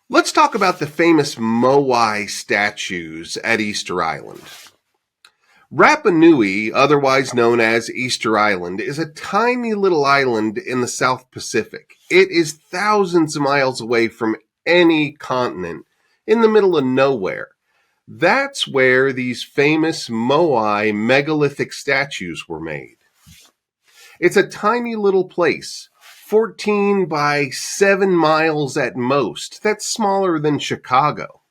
Let's talk about the famous Moai statues at Easter Island. Rapa Nui, otherwise known as Easter Island, is a tiny little island in the South Pacific. It is thousands of miles away from any continent, in the middle of nowhere. That's where these famous Moai megalithic statues were made. It's a tiny little place, 14 by 7 miles at most. That's smaller than Chicago.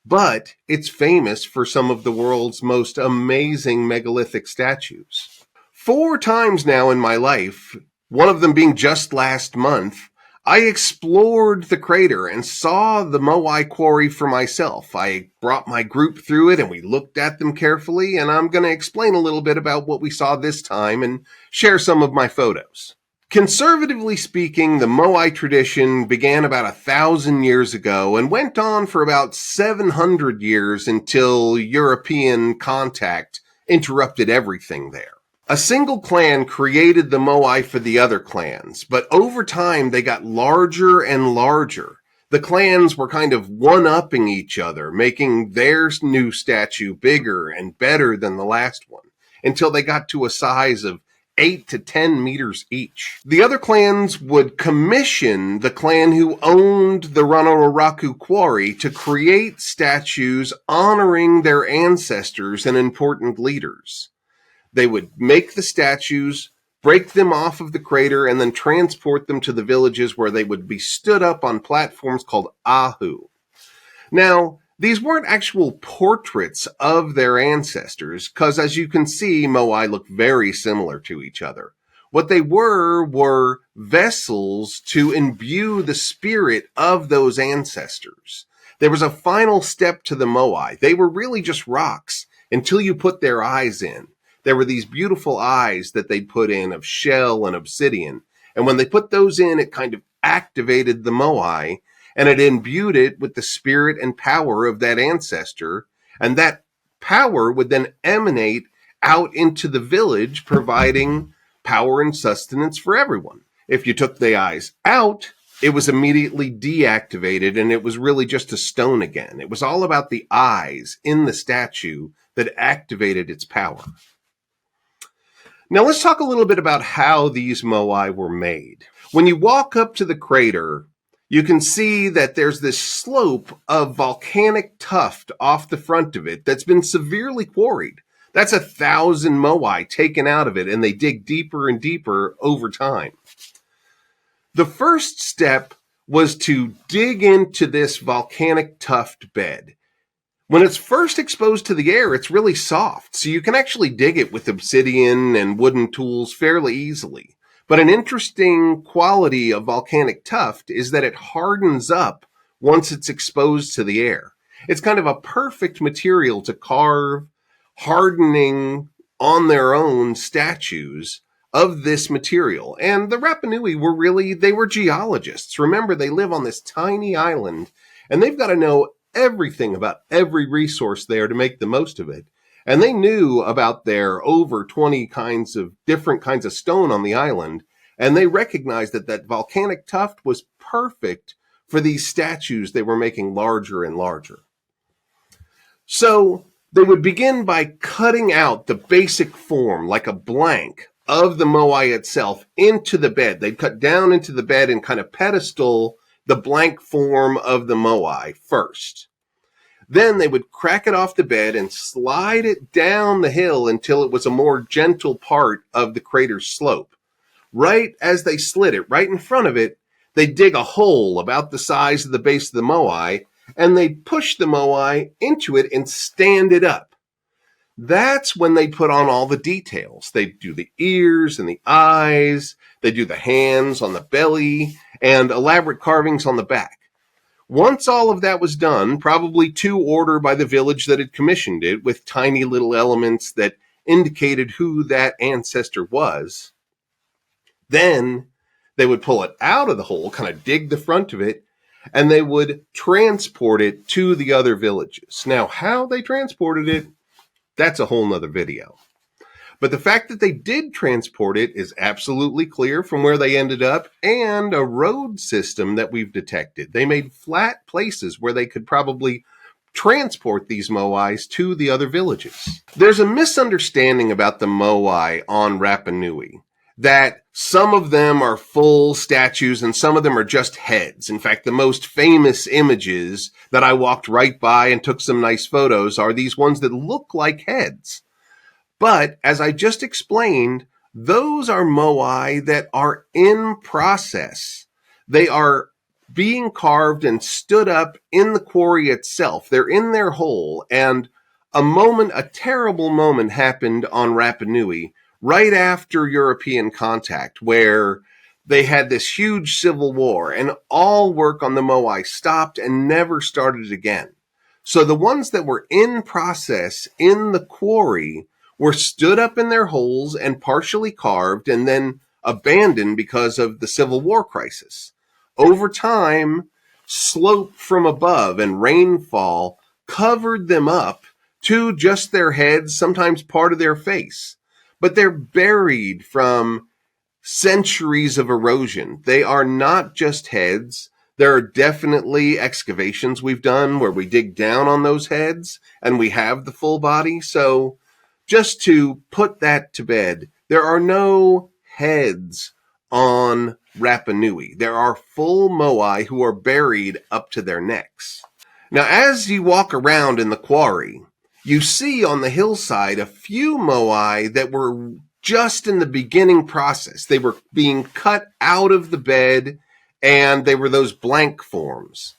But it's famous for some of the world's most amazing megalithic statues. 4 times now in my life, one of them being just last month, I explored the crater and saw the Moai quarry for myself. I brought my group through it and we looked at them carefully, and I'm going to explain a little bit about what we saw this time and share some of my photos. Conservatively speaking, the Moai tradition began about 1,000 years ago and went on for about 700 years until European contact interrupted everything there. A single clan created the Moai for the other clans, but over time they got larger and larger. The clans were kind of one-upping each other, making their new statue bigger and better than the last one, until they got to a size of 8 to 10 meters each. The other clans would commission the clan who owned the Rano Raraku quarry to create statues honoring their ancestors and important leaders. They would make the statues, break them off of the crater, and then transport them to the villages where they would be stood up on platforms called ahu. Now, these weren't actual portraits of their ancestors, because as you can see, Moai look very similar to each other. What they were vessels to imbue the spirit of those ancestors. There was a final step to the Moai. They were really just rocks until you put their eyes in. There were these beautiful eyes that they put in of shell and obsidian. And when they put those in, it kind of activated the Moai, and it imbued it with the spirit and power of that ancestor. And that power would then emanate out into the village, providing power and sustenance for everyone. If you took the eyes out, it was immediately deactivated, and it was really just a stone again. It was all about the eyes in the statue that activated its power. Now let's talk a little bit about how these Moai were made. When you walk up to the crater, you can see that there's this slope of volcanic tuff off the front of it that's been severely quarried. That's 1,000 Moai taken out of it, and they dig deeper and deeper over time. The first step was to dig into this volcanic tuft bed. When it's first exposed to the air, it's really soft, so you can actually dig it with obsidian and wooden tools fairly easily. But an interesting quality of volcanic tuft is that it hardens up once it's exposed to the air. It's kind of a perfect material to carve, hardening on their own statues of this material. And the Rapa Nui were geologists. Remember, they live on this tiny island, and they've got to know everything about every resource there to make the most of it. And they knew about their over 20 different kinds of stone on the island, and they recognized that volcanic tuft was perfect for these statues they were making larger and larger. So they would begin by cutting out the basic form, like a blank, of the Moai itself into the bed. They'd cut down into the bed and kind of pedestal the blank form of the Moai first. Then they would crack it off the bed and slide it down the hill until it was a more gentle part of the crater's slope. Right as they slid it, right in front of it, they'd dig a hole about the size of the base of the Moai, and they'd push the Moai into it and stand it up. That's when they put on all the details. They'd do the ears and the eyes, they'd do the hands on the belly, and elaborate carvings on the back. Once all of that was done, probably to order by the village that had commissioned it, with tiny little elements that indicated who that ancestor was, then they would pull it out of the hole, kind of dig the front of it, and they would transport it to the other villages. Now, how they transported it, that's a whole nother video. But the fact that they did transport it is absolutely clear from where they ended up, and a road system that we've detected. They made flat places where they could probably transport these moais to the other villages. There's a misunderstanding about the moai on Rapa Nui, that some of them are full statues and some of them are just heads. In fact, the most famous images that I walked right by and took some nice photos are these ones that look like heads. But as I just explained, those are moai that are in process. They are being carved and stood up in the quarry itself. They're in their hole, and a terrible moment happened on Rapa Nui right after European contact, where they had this huge civil war and all work on the moai stopped and never started again. So the ones that were in process in the quarry were stood up in their holes and partially carved and then abandoned because of the Civil War crisis. Over time, slope from above and rainfall covered them up to just their heads, sometimes part of their face. But they're buried from centuries of erosion. They are not just heads. There are definitely excavations we've done where we dig down on those heads and we have the full body. So just to put that to bed, there are no heads on Rapa Nui. There are full moai who are buried up to their necks. Now, as you walk around in the quarry, you see on the hillside a few moai that were just in the beginning process. They were being cut out of the bed, and they were those blank forms.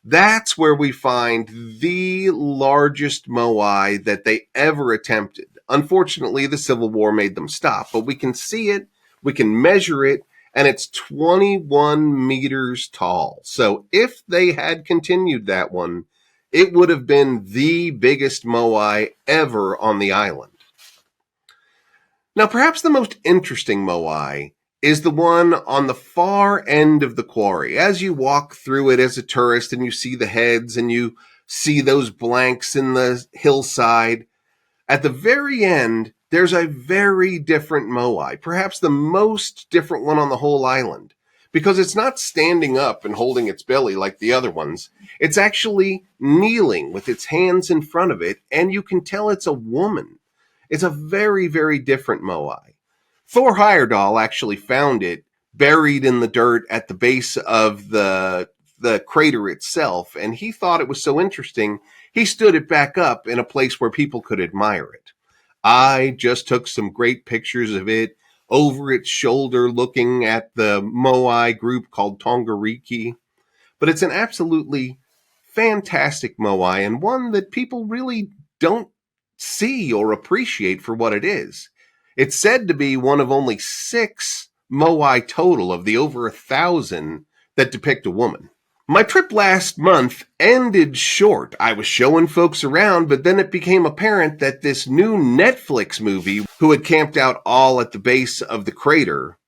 That's where we find the largest moai that they ever attempted. Unfortunately, the Civil War made them stop, but we can see it, we can measure it, and it's 21 meters tall. So if they had continued that one, it would have been the biggest moai ever on the island. Now, perhaps the most interesting moai is the one on the far end of the quarry. As you walk through it as a tourist and you see the heads and you see those blanks in the hillside, at the very end, there's a very different moai, perhaps the most different one on the whole island, because it's not standing up and holding its belly like the other ones. It's actually kneeling with its hands in front of it, and you can tell it's a woman. It's a very, very different moai. Thor Heyerdahl actually found it buried in the dirt at the base of the crater itself, and he thought it was so interesting, he stood it back up in a place where people could admire it. I just took some great pictures of it over its shoulder looking at the moai group called Tongariki. But it's an absolutely fantastic moai, and one that people really don't see or appreciate for what it is. It's said to be one of only 6 moai total of the over 1,000 that depict a woman. My trip last month ended short. I was showing folks around, but then it became apparent that this new Netflix movie, who had camped out all at the base of the crater,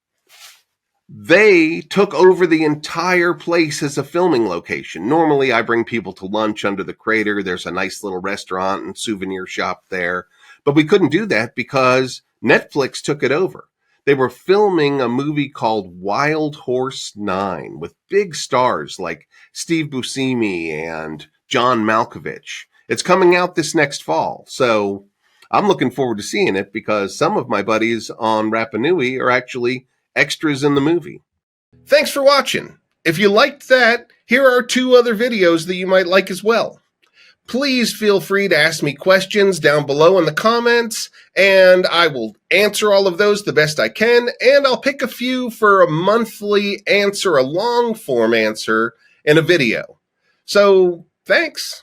they took over the entire place as a filming location. Normally, I bring people to lunch under the crater. There's a nice little restaurant and souvenir shop there. But we couldn't do that because Netflix took it over. They were filming a movie called Wild Horse 9 with big stars like Steve Buscemi and John Malkovich. It's coming out this next fall, so I'm looking forward to seeing it because some of my buddies on Rapa Nui are actually extras in the movie. Thanks for watching. If you liked that, here are 2 other videos that you might like as well. Please feel free to ask me questions down below in the comments, and I will answer all of those the best I can, and I'll pick a few for a monthly answer, a long form answer in a video. So, thanks.